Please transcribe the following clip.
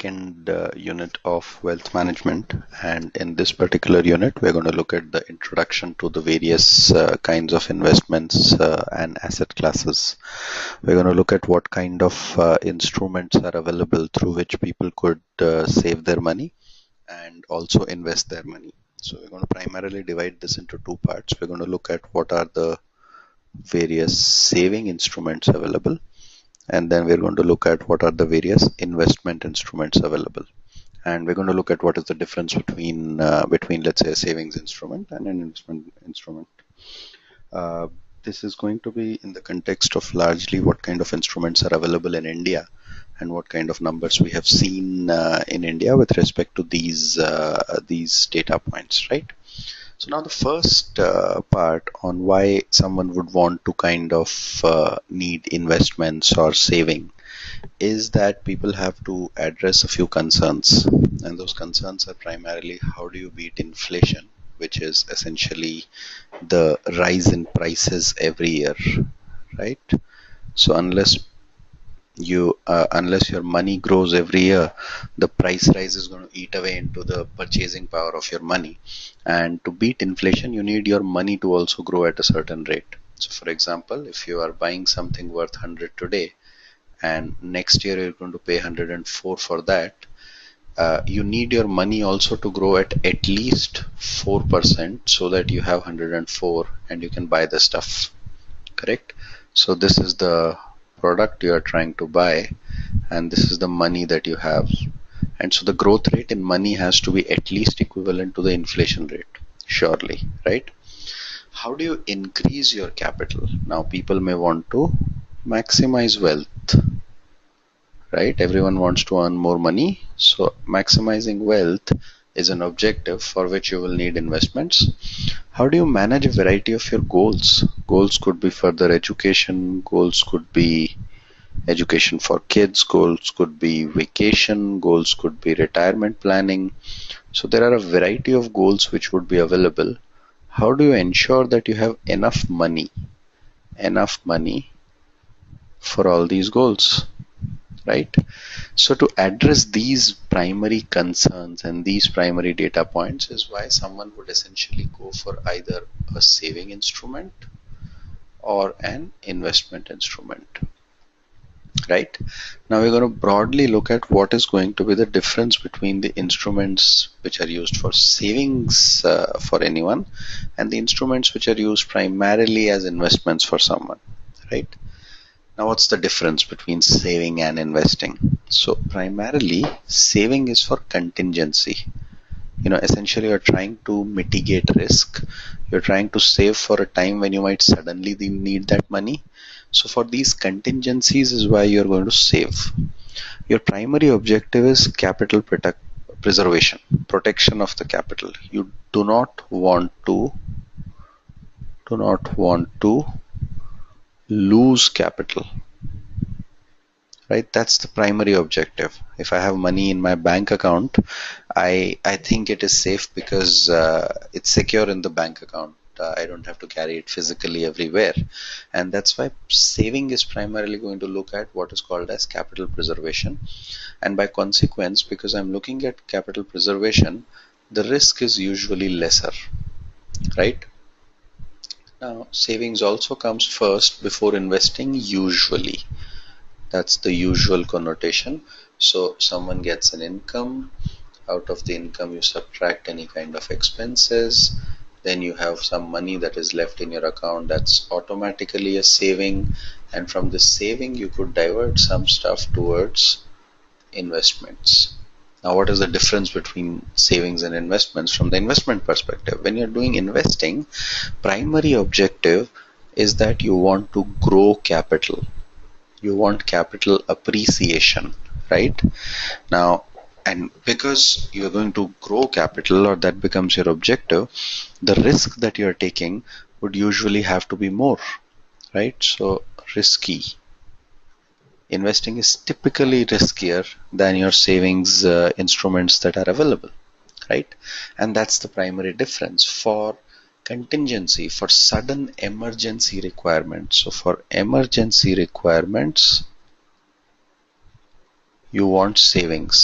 second unit of wealth management, and in this particular unit we're going to look at the introduction to the various kinds of investments and asset classes. We're going to look at what kind of instruments are available through which people could save their money and also invest their money. So we're going to primarily divide this into two parts. We're going to look at what are the various saving instruments available, and then we're going to look at what are the various investment instruments available, and we're going to look at what is the difference between let's say a savings instrument and an investment instrument. uh, this is going to be in the context of largely what kind of instruments are available in India and what kind of numbers we have seen in India with respect to these data points, right? So now the first part on why someone would want to kind of need investments or saving is that people have to address a few concerns, and those concerns are primarily how do you beat inflation, which is essentially the rise in prices every year, right? So unless your money grows every year, the price rise is going to eat away into the purchasing power of your money. And to beat inflation, you need your money to also grow at a certain rate. So for example, if you are buying something worth 100 today and next year you're going to pay 104 for that, you need your money also to grow at least 4% so that you have 104 and you can buy the stuff, correct? So this is the product you are trying to buy, and this is the money that you have, and so the growth rate in money has to be at least equivalent to the inflation rate, surely, right? How do you increase your capital? Now people may want to maximize wealth, right? Everyone wants to earn more money, so maximizing wealth is an objective for which you will need investments. How do you manage a variety of your goals? Goals could be further education, goals could be education for kids, goals could be vacation, goals could be retirement planning. So there are a variety of goals which would be available. How do you ensure that you have enough money for all these goals, right? So to address these primary concerns and these primary data points is why someone would essentially go for either a saving instrument or an investment instrument, right? Now we're going to broadly look at what is going to be the difference between the instruments which are used for savings for anyone and the instruments which are used primarily as investments for someone, right? Now what's the difference between saving and investing? So primarily saving is for contingency. Essentially you're trying to mitigate risk. You're trying to save for a time when you might suddenly need that money. So for these contingencies is why you're going to save. Your primary objective is capital preservation, protection of the capital. You do not want to lose capital, right? That's the primary objective. If I have money in my bank account, I think it is safe because it's secure in the bank account. I don't have to carry it physically everywhere, and that's why saving is primarily going to look at what is called as capital preservation. And by consequence, because I'm looking at capital preservation, the risk is usually lesser, right? Now savings also comes first before investing, usually. That's the usual connotation. So someone gets an income. Out of the income you subtract any kind of expenses, then you have some money that is left in your account. That's automatically a saving, and from this saving you could divert some stuff towards investments. Now what is the difference between savings and investments from the investment perspective? When you're doing investing, primary objective is that you want to grow capital. You want capital appreciation, right? Now, and because you're going to grow capital, or that becomes your objective, the risk that you're taking would usually have to be more, right? So risky. Investing is typically riskier than your savings instruments that are available, right? And that's the primary difference. For contingency, for sudden emergency requirements, so for emergency requirements you want savings.